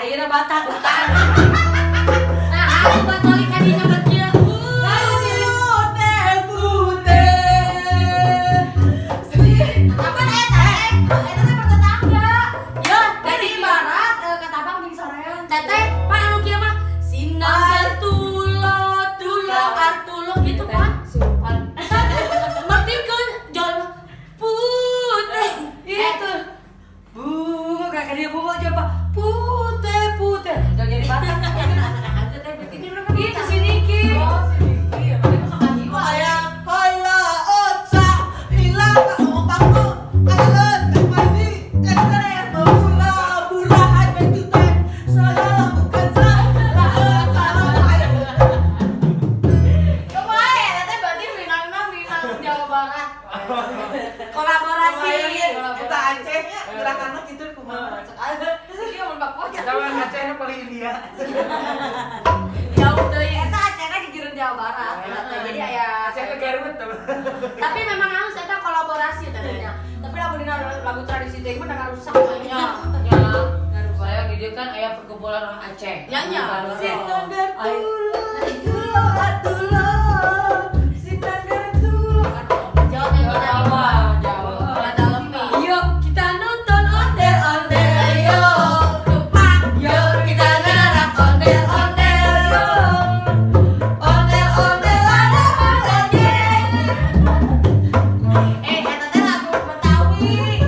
ayeuna batak. Nah, aku buat balik kadinya buat dia. Apa teh? Eta teh bertetangga. Ya, dari barat kata Abang di sorean. Teteh, Pak anu kieu mah sinar tulo artulo gitu Pak. Sumpah. Martikeun jol putih. Itu. Bunga kayak dia bunga aja Pak. Putih. Jangan jadi batak. Itu si Niki. Oh, si Niki. Ya, mereka sama jiwa. Kemarin, teteh berarti Minangna Minang Jawa Barat. Kolaborasi. Kita Acehnya gerakannya gitu kumaha. Dia mun bakwa. Lawan Acehnya paling India. Jauh teuing. Eta Acehna di Jurun Jawa Barat. Jadi aya Acehnya garut tuh. tapi memang halus eta kolaborasi tadinya. Tapi lagu dina lagu tradisi teh mah udah rusak nya. Ya. Saya di dia kan aya perkumpulan orang Aceh. Nyanyi. Jauh Jawa. Kalau dalam nih. Yuk kita nonton ondel-ondel yuk. Tupak. Yuk kita ngarap ondel-ondel yuk. Ondel-ondel Eta teh lagu Betawi.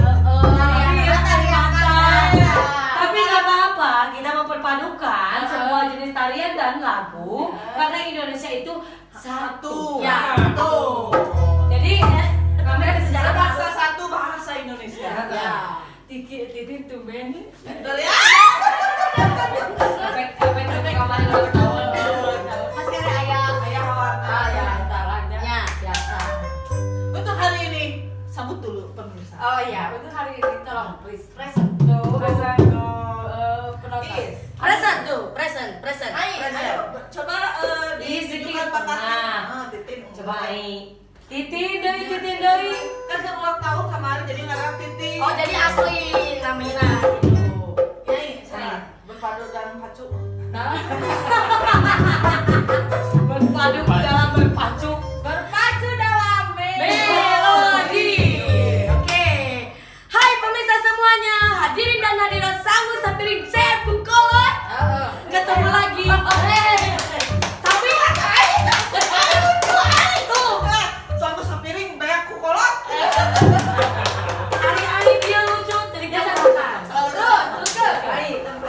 Tapi nggak apa-apa, kita memperpadukan semua jenis tarian dan lagu karena Indonesia itu satu. Ya. Tuh. Jadi kami ada sejarah Bahasa satu bahasa Indonesia. Ya. Titin tumben. Dari Efek kawan wartawan. Mas kere aya warna. ya antaranya. Ya, biasa. Untuk hari ini sambut dulu pemirsa. Oh iya, untuk hari ini tolong please present tuh. Penonton. Is. Present tuh, present. Ayo, coba ditunjukkan bakatnya. Nah. Titin. Coba ai. Titin deui. Kan ulang tahun kemarin jadi ngarang Titin. Oh, jadi asli namanya gitu. Yai, salah. Berpadu dan pacu. Nah, Berpadu dalam berpacu. berpacu dalam Melodi. Oke. Hai pemirsa semuanya, hadirin dan hadirat sanggu sepiring chef Kukolot. Ketemu lagi. Tapi tuh Sanggup sepiring banyak kukolot. hari-hari dia lucu dari biasa terus ke.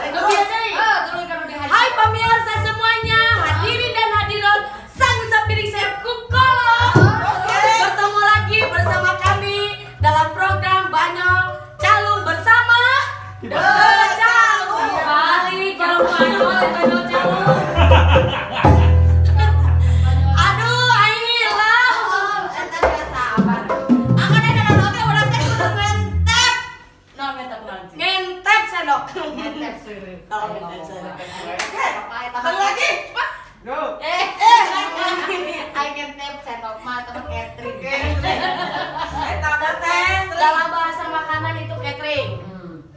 Lu biasa nih. Hai pemirsa semuanya, hadirin dan hadirat sanggu sepiring chef Kukolot. Bertemu lagi bersama kami dalam program Banyol Calung bersama Calung. Balik calon calon. Aduh, aing hilang. Eta biasa apa? Angkat aja dan oke urang teh kudu ngentep. Nah, meta nanti. Ngentep sendok. Ngentep seueur. Oh, ngentep sendok. Oke, sekali lagi. Cepat. Go. Aing ngentep sendok mah temen catering. Eta teh. Dalam bahasa makanan itu catering.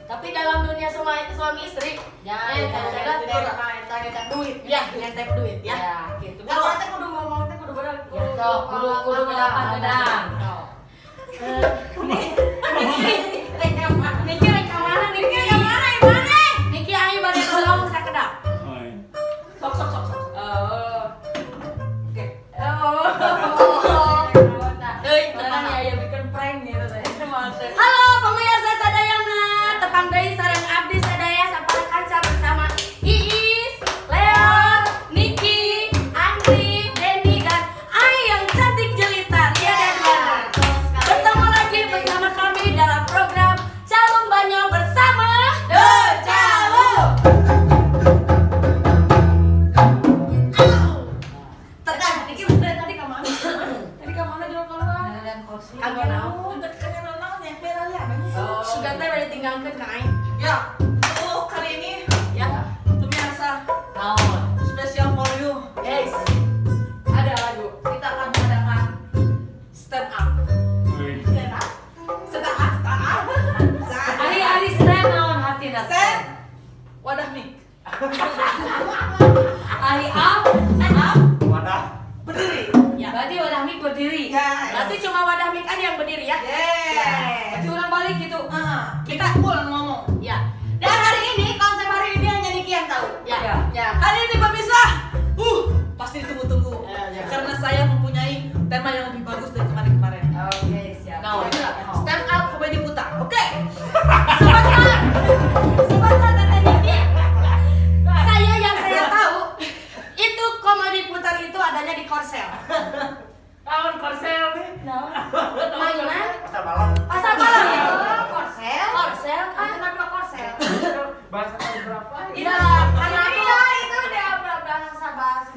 Tapi dalam dunia suami istri, Ya, ngentep duit. Ya, ngentep duit ya. Ya, gitu. Kalau teh kudu ngomong teh kudu bener. Ya, sok, kudu ngedang. Niki rek ka mana? Niki yang mana? Yang mana? Niki ayo bade tolong sakedap. Sok. Oke. Euy, tenang ya, ya bikin prank gitu teh. Halo pemirsa sadayana, tepang deui sareng abdi sadaya saparakanca bersama Iis, Leon, Niki, Andri, Denny dan Ai yang cantik jelita Ria dan Diana. Bertemu lagi bersama kami dalam program Calung Banyol bersama Calung. Tenang, Niki bener tadi ke mana? Tadi ke mana jauh keluar? Kagak naon. Kangen naon ya? Bela ya. Sudah teh udah tinggalkan ke Aing. Ya, untuk kali ini Ya. pemirsa Naon? spesial for you. Guys, Ada lagu. Kita akan mengadakan stand up. stand up. Stand up. Ari stand naon hati Stand. Wadah mic. Berarti wadah mik berdiri. Berarti cuma wadah mic aja yang berdiri ya. Berarti orang balik gitu. Kita pulang ngomong. Ya. Dan hari ini konsep hari ini hanya Niki yang tahu. Ya. Hari ini pemirsa, pasti ditunggu-tunggu. Ya. Karena saya mempunyai tema yang lebih bagus dari kemarin-kemarin. Oke, siap. Nah, inilah stand up komedi putar. Oke. Sebentar kata Niki. Saya tahu itu komedi putar itu adanya di Korsel. Tahun Korsel nih. Mainan Pasar malam. pasar malam ya. Korsel kan cuma 2 Korsel. Bahasa tahun berapa? Iya, karena itu udah bahasa bahasa.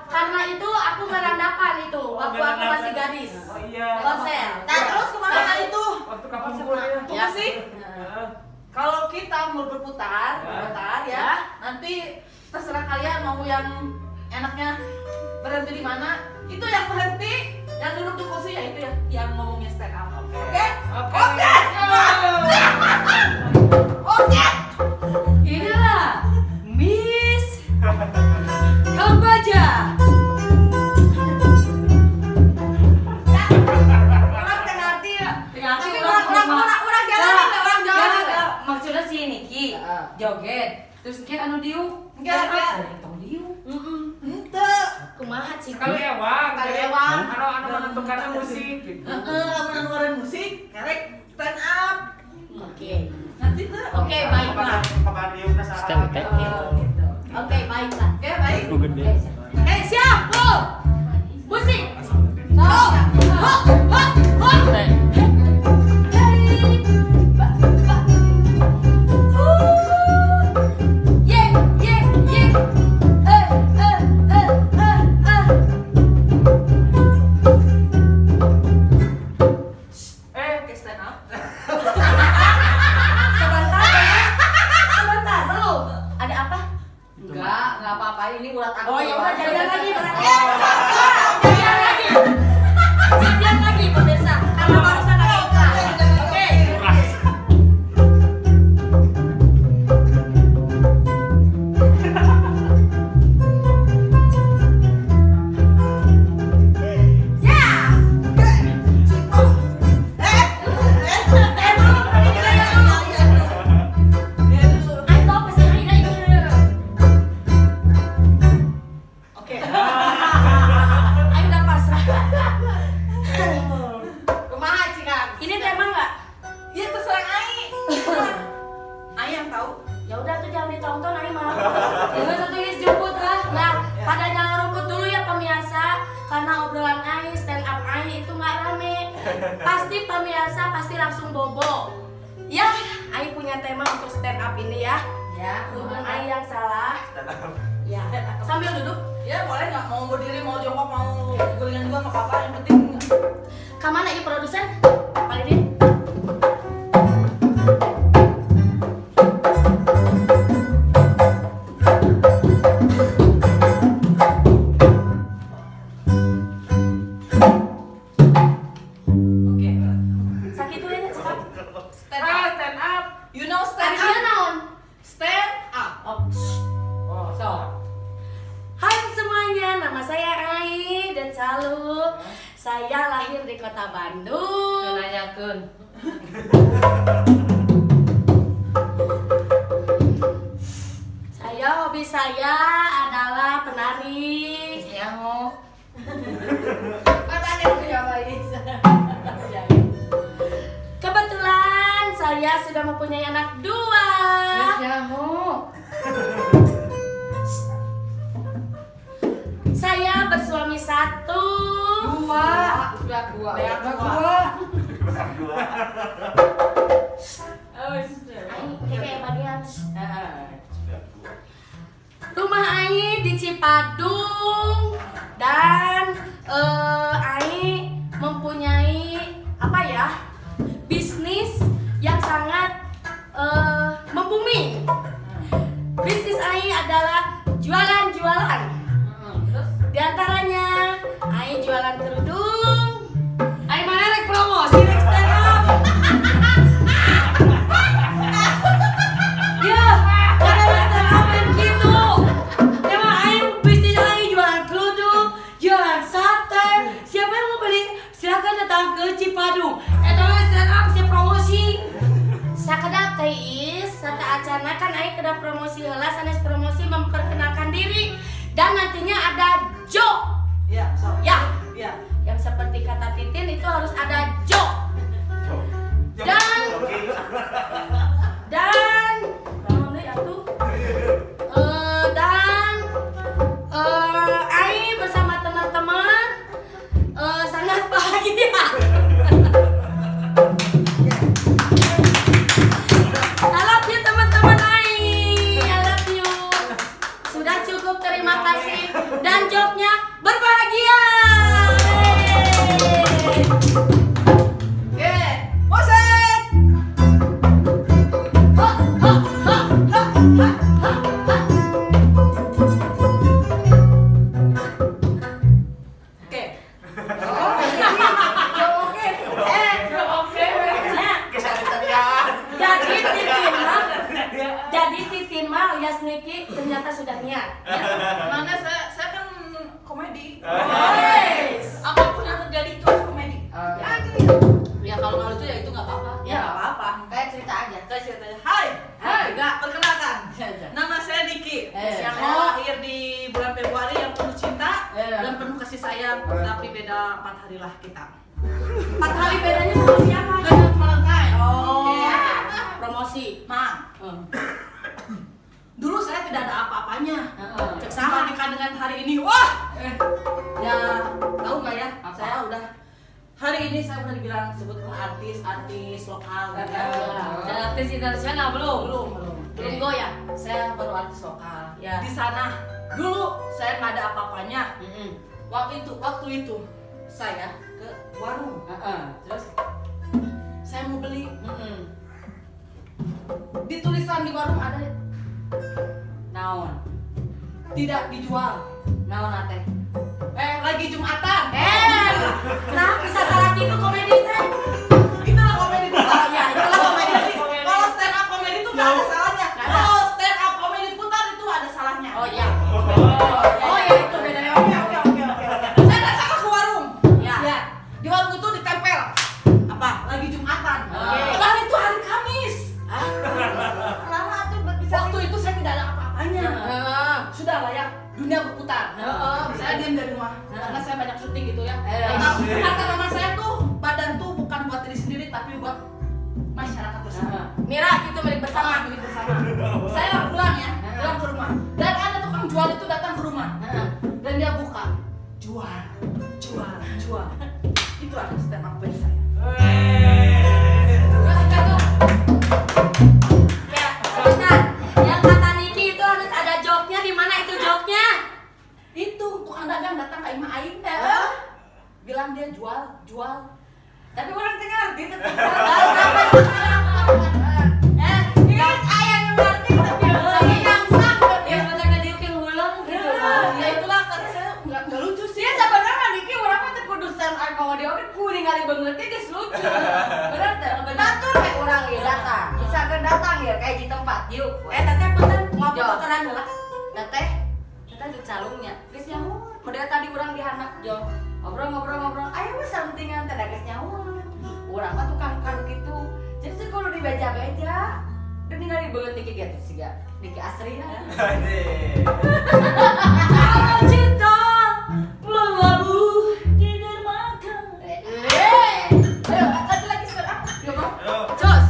Karena itu aku merandapan itu waktu aku masih gadis. Oh iya. Korsel. Nah, terus kemana itu? Waktu kapan kuliah? Tunggu sih. Kalau kita mau berputar, ya, nanti terserah kalian mau yang enaknya berhenti di mana. Itu yang berhenti, yang duduk di kursi ya itu ya, yang ngomongnya stand up. Oke? Oke. Inilah Miss Kamboja. Orang tengah arti ya. Tapi orang jalan. Maksudnya si Niki joget. Terus Niki anu diu. Enggak. Tong diu. Ente. Kumaha sih? Kalau ewang, Kalau ewang. anu menentukan musik. Mengeluarkan musik, kerek stand up. Oke. Nanti tuh. Oke, baiklah. Kapan dia udah salah? Oke, baiklah. Oke, baik. Siap, Bu. Musik. Oke, stand up. Sebentar, belum. Ada apa? Enggak apa-apa. Ini ulat aku. Oh, ya udah jadian lagi berarti. Jadian lagi pemirsa. Karena barusan ada iklan. Oke. Oke. Ayo udah pasrah. Kumaha Cikang? Ini tema nggak? Ya terserah Ai. Ai yang tahu. Ya udah tuh jangan ditonton, Ayo mau. Jangan satu list jemput lah. Nah, pada jangan rumput dulu ya pemirsa, karena obrolan Ai, stand up Ai itu nggak rame. Pasti pemirsa pasti langsung bobo. Ya, Ai punya tema untuk stand up ini ya. Ya. Hubung Ai yang salah. Ya, sambil duduk. Ya boleh nggak mau berdiri mau jongkok mau gulingan juga nggak apa-apa yang penting. Kemana i produser? Pak Lidin. Oke. Sakit tuh ya, cakap. Stand up. Stand up. You know stand Tadi dia up. naon? Stand up. Oh, So, hai semuanya, nama saya Ai dan Salu. Saya lahir di kota Bandung. nanyakeun. Hobi saya adalah penari. Ya mau. Kebetulan saya sudah mempunyai anak 2. Jamu. Saya bersuami 1. 2. Sudah dua. Banyak banget. Kayak bagian. Rumah Ai di Cipadung dan Ai mempunyai apa ya, bisnis yang sangat membumi. Bisnis Ai adalah jualan-jualan. Di antaranya Ai jualan kerudung. Ai mana rek promosi rek stand up. Ya, ada stand up yang gitu. Emang Ai bisnis Ai jualan kerudung, jualan sate, datang ke Cipadung. Eta stand up si promosi. Sakedap teh is, sata acana kan aing kedah promosi heula sanes promosi memperkenalkan diri dan nantinya ada joke. Ya, so. Ya, Ya. yang seperti kata Titin itu harus ada joke. Dan naon deui atuh? Aing bersama teman-teman sangat bahagia. I love you teman-teman Aing. I love you. Sudah cukup, terima kasih. Dan jobnya berbahagia. Oke, musik. Ha, ha, ha, ha, ha, ha, ha. Oke. Jadi Titin mah alias Niki ternyata sudah niat. Mana saya kan komedi. Guys. Apapun yang terjadi itu harus komedi. Ya kalau nggak lucu ya itu nggak apa-apa. Ya nggak apa-apa. Kayak cerita aja. Kayak cerita aja. Hai. Nggak perkenalkan. Nama saya Niki. Saya lahir di bulan Februari yang penuh cinta dan penuh kasih sayang. Tapi beda 4 hari lah kita. 4 hari bedanya sama siapa? Dengan Valentine. Promosi. Ma. Dulu saya tidak ada apa-apanya. Cek Sama dengan hari ini. Wah. Ya tahu nggak ya? Saya udah hari ini saya udah dibilang sebut artis lokal. Dan artis internasional belum? Belum go ya? Saya baru artis lokal. Ya. Di sana dulu saya nggak ada apa-apanya. Waktu itu saya ke warung. Terus saya mau beli. Di tulisan di warung ada Naon? tidak dijual. Naon ate? Lagi Jumatan. Nah bisa salah gitu komedi teh. Itulah komedi. Oh ya, itulah komedi. Kalau stand up komedi itu nggak ada salahnya. Nggak ada. Kalau stand up komedi putar itu ada salahnya. Oh ya. Oh ya itu bedanya. Oke. Saya datang ke warung. Ya. Di warung itu ditempel apa? Lagi Jumatan. Oke. Padahal itu hari Kamis. Lama tuh bisa. Waktu itu saya tidak ada apa-apanya. Sudah lah ya, dunia berputar. Saya diam dari rumah karena saya banyak syuting gitu ya. Kata nama saya tuh badan tuh bukan buat diri sendiri tapi buat masyarakat bersama. Mira itu milik bersama. Milik bersama. Saya pulang ya, pulang ke rumah. Dan ada tukang jual itu datang ke rumah. Dan dia buka. Jual. Itu adalah stand up bagi saya. Terus itu. Ya, sebentar. Yang kata Niki itu harus ada joke-nya. Di mana itu joke-nya? Itu tukang dagang datang ke imah aing. Bilang dia jual. Tapi orang dengar gitu. Ingat ayah yang ngerti tapi lagi yang sanggup. Ya macam dia yang ulang gitu. Ya itulah kata saya nggak lucu sih. Dia sebenarnya Niki orang mah teu kudu stand up comedy oke kuning kali banget geus lucu. Benar teh? Batur we urang ieu datang. Misalkan datang ya kayak di tempat yuk. Teteh punten mau tukeran heula. Teteh di calungnya. Geus nyaho. Model tadi urang di handap jo. Ngobrol. Aya we sampingan teh geus nyaho. Urang mah tukang kanu kitu. Jadi sih kudu dibeja-beja. Dan ningali beungeut Niki gitu siga. Niki asrina. Kalau cinta melabuh di dermaga. Ayo, ada lagi stand up. Yuk, Bang. Jos.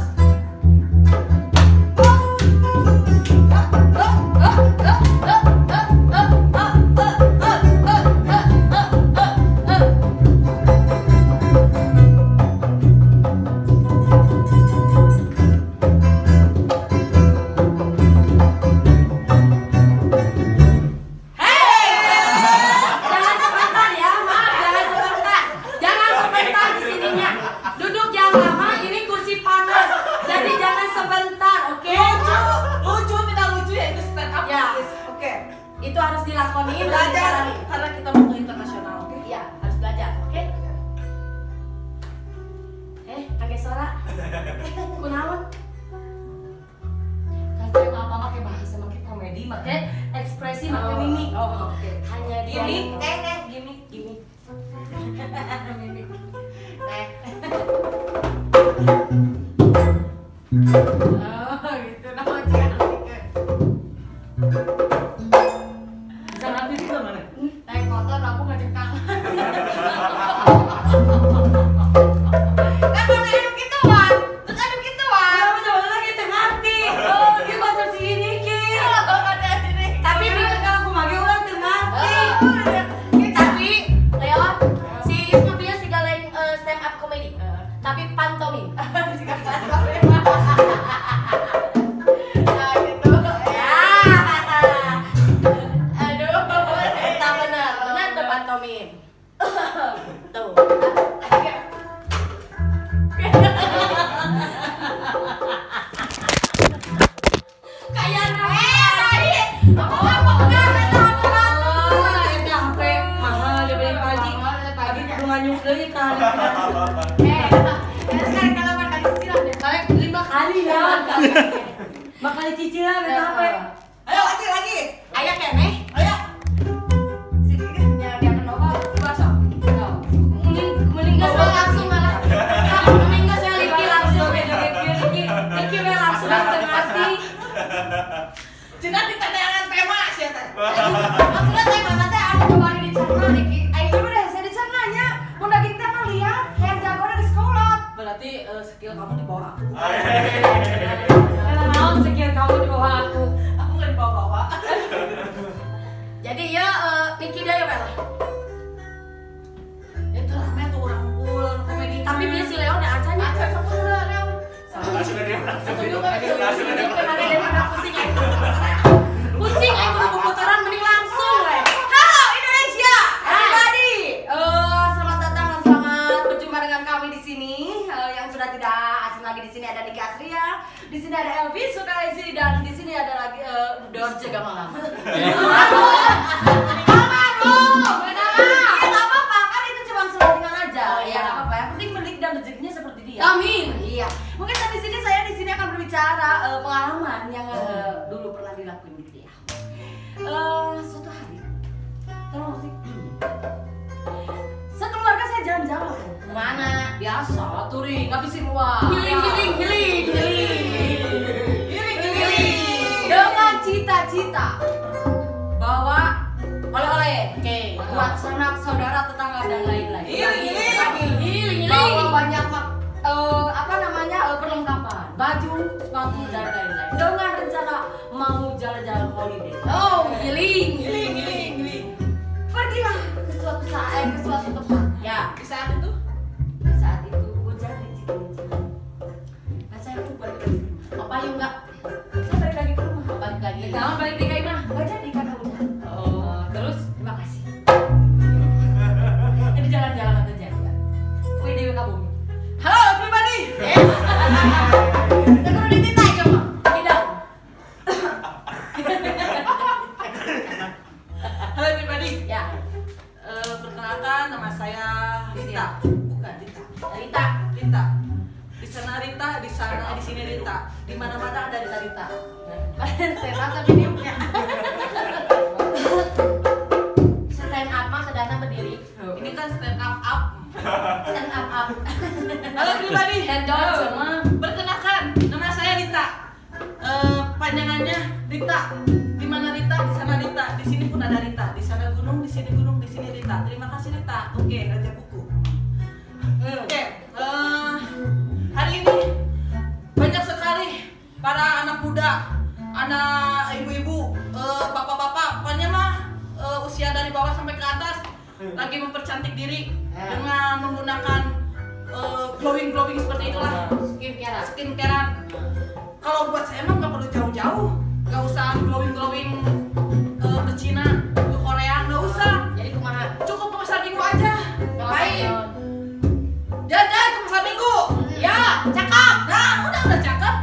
Jangan sebentar ya, Mak. Jangan sebentar. Jangan sebentar di sininya. Duduk yang lama, ini kursi panas. Jadi jangan sebentar, oke? Lucu tidak lucu ya itu stand up. Ya. Oke. Itu harus dilakonin dan Belajar dijalani. karena kita mau ke internasional. Oke. Iya, harus belajar, oke? Pakai suara. Kunaon? Kan saya apa pakai bahasa pakai komedi, pakai ekspresi, pakai mimik. Oke. Hanya Gimik. gimmick. Teh, Oh, gitu nama jangan dikit. Jangan nanti juga mana? Naik motor lampu ngecekang. Kan mana anu gituan? Terus anu gituan. Kamu sebenarnya kita ngerti. Oh, dia pasal sini ki. Tapi Kalau aku magi orang ngerti. Tapi Leon, si Isma punya si galeng stand up comedy. Tapi pantomim. Nah gitu. Aduh, tak benar tuh pantomim. Tuh. Kayak tadi. Apa Itu HP mahal dibeli pagi. Pagi kudu nganyuk deui kan. sekarang kalau makan di sini deh. Kali 5 kali ya. Makanya cicilan itu HP. Ayo lagi. Aya keneh. Ayo. Dia kenapa? Basah. Mending geus langsung malah. Mending geus Liki langsung. Liki we langsung ngerti. Cenah ditaneangan tema sia teh. Maksudnya tema nanti anu kemarin dicerna Niki. Ayo udah saya dicernanya. Mun daging teh mah lihat, hayang jago di sekolah. Berarti skill kamu di bawah aku. Karena naon sekian kamu di bawah aku. Aku nggak di bawah. Jadi ya Liki deh ya Bel. Itu rame tuh orang kumpul komedi. Tapi dia si Leo udah acanya. Aca sama Leo. Langsung dia. Langsung dia. Pusing aja. Pusing aja kudu pemutaran mending langsung we. Halo Indonesia, everybody. Selamat datang dan selamat berjumpa dengan kami di sini. Yang sudah tidak asing lagi di sini ada Niki Astria, di sini ada Elvi Sukarezi dan di sini ada lagi Dorje Gamangan. Benar. Nggak apa-apa, kan itu cuma settingan aja. Oh, Ya iya. nggak apa-apa. Yang penting menik dan rezekinya seperti dia. Amin. Iya. Mungkin saya di sini akan berbicara pengalaman yang dulu pernah dilakuin gitu ya. Suatu hari, tolong musik. Sekeluarga saya jalan-jalan. Kemana? Biasa, touring, ngabisin uang. Healing. Dengan cita-cita bawa oleh-oleh. Oke. Buat sanak saudara, tetangga dan lain-lain. Healing. Bawa banyak perlengkapan, baju, sepatu dan lain-lain. Dengan rencana mau jalan-jalan holiday. Oh, healing. Pergilah ke suatu tempat. Ya. Di saat itu Di saat itu hujan rinci-rinci. Nah, saya pun balik lagi ke rumah. Apa yuk enggak? Saya balik lagi ke rumah. Balik lagi. Jangan balik di kaimah. Nggak jadi karena hujan. Oh, terus Terima kasih. Jadi jalan-jalan atau jadi. Wih Dewi Kabumi. halo everybody. Kita kudu dititai ya, Mak. Tidak. Halo everybody. Ya. Perkenalkan nama saya Rita. Bukan Rita. Rita. Di sana Rita, di sana di sini Rita. Di mana-mana ada Rita. Sehat tapi diemnya. Stand up mah sedana berdiri. Ini kan stand up. Stand up. Halo everybody. endorse sama. Perkenalkan, nama saya Rita. Panjangannya Rita. Di mana Rita? Di sana Rita. Di sini pun ada Rita. Di sana gunung, di sini Rita. Terima kasih Rita. Oke, Raja Kuku. Oke, hari ini banyak sekali para anak muda, anak ibu-ibu, bapak-bapak, pokoknya mah usia dari bawah sampai ke atas lagi mempercantik diri dengan menggunakan glowing seperti itulah. Skincarean. Kalau buat saya emang nggak perlu jauh-jauh, nggak usah glowing ke Cina, ke Korea, nggak usah. Jadi kumaha? Cukup ke pasar minggu aja. Ngapain? Jalan-jalan ke pasar minggu. Ya, cakep. Nah, udah cakep.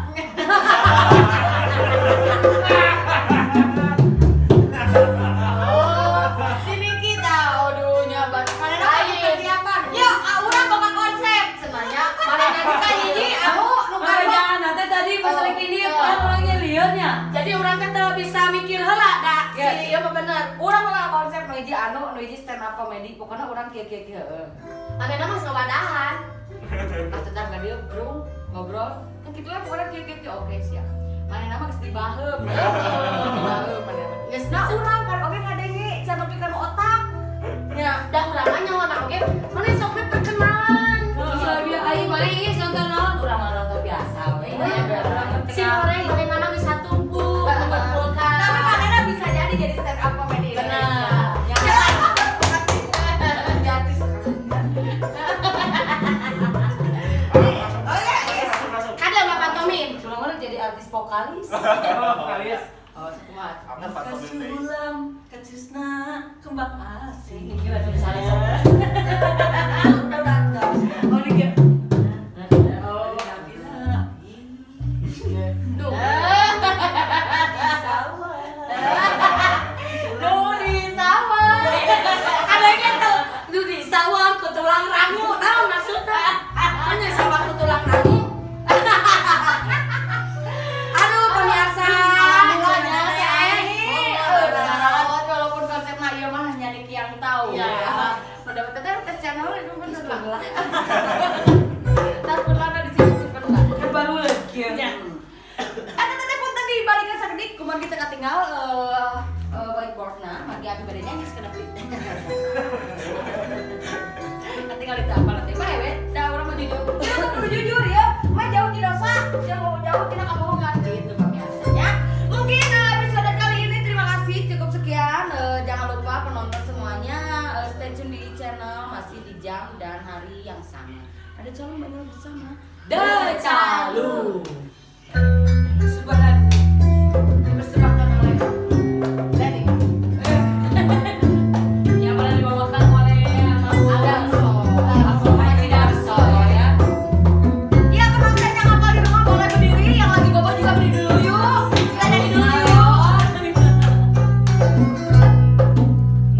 Sini kita aduhnya banget. Mana Lain. persiapan? Ya, urang boga konsep sebenarnya. Mana bisa hiji aku nu Karena karwa. jangan nanti tadi pas Oh, lagi ini iya. kan orangnya liarnya. Jadi orang kan teu bisa mikir heula dah. Si ieu mah bener. Urang boga konsep nu hiji anu stand up comedy. Pokoknya urang kieu-kieu heeh. Manehna mah ngawadahan. Pas tetangga dia brung ngobrol kan gitu ya pokoknya kieu oke siap mana nama geus dibaheum dibaheum mana geus na urang kan oge ngadenge can nepikeun otak nya Da urang mah nyawana oge mana sok we perkenalan. Iya aing mah ieu contoh naon urang mah nonton biasa we. Si goreng goreng nama geus satumpu mengumpulkan. tapi manehna bisa jadi stand up comedy Benar. Gratis. Ada nggak pantomim? Urang mah jadi artis vokalis. Kalian. oh sekumat Apa pantomim deui? Sulam kecusna kembang asing. Ini lagi misalnya sama. oh ini Oh, Duh. Dudi sawah Ada gitu. Duh di sawah ku tulang rangu. Naon maksudnya? Mana sawah ku tulang rangu? Aduh pemirsa. walaupun konsepnya iya mah hanya Niki yang tahu Iya. Mendapatkan tes channel itu bener lah takut mana disebut lah Kan baru lagi. ada tadi punten dibalikan sakedik kumaha kita ketinggal whiteboardna magi abi bade nyanyi sekedap ketinggal itu apa nanti bae we da urang mau jujur ya kudu jujur ya mah jauh di dosa jauh tina kabohongan gitu biasanya mungkin episode kali ini terima kasih cukup sekian jangan lupa penonton semuanya stay tune di channel masih di jam dan hari yang sama ada calon banyak bersama The Calu. Sebuah lagu. dipersembahkan oleh Lenny Yang pernah dibawakan oleh Adarso Haji Darso ya. ya teman saya yang hafal di rumah boleh berdiri yang lagi bobo juga berdiri dulu yuk kita nyanyi dulu yuk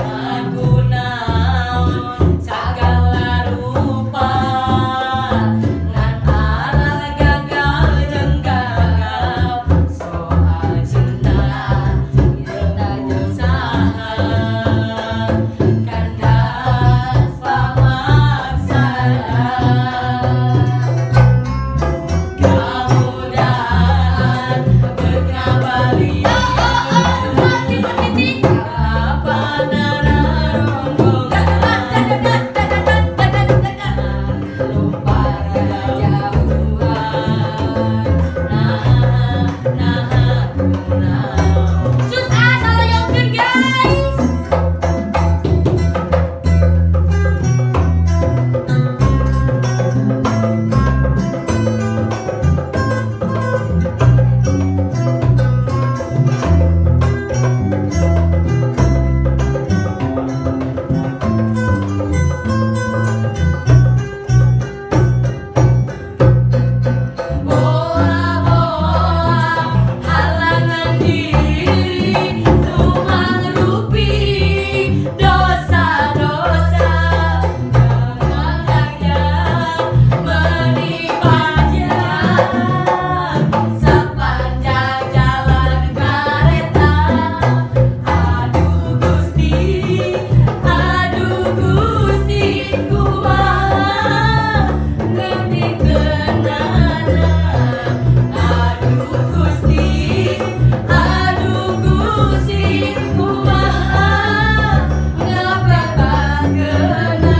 Aku naon segala rupa ngan aral gagal jeung gagal soal cinta kita jeung saha kandas pamaksaan kemudahan berkabali halangan diri rumah rupi dosa-dosa yang menimpa sepanjang jalan kereta aduh Gusti kumaha ngerti kenana aduh Gusti kumaha ngabebaskeun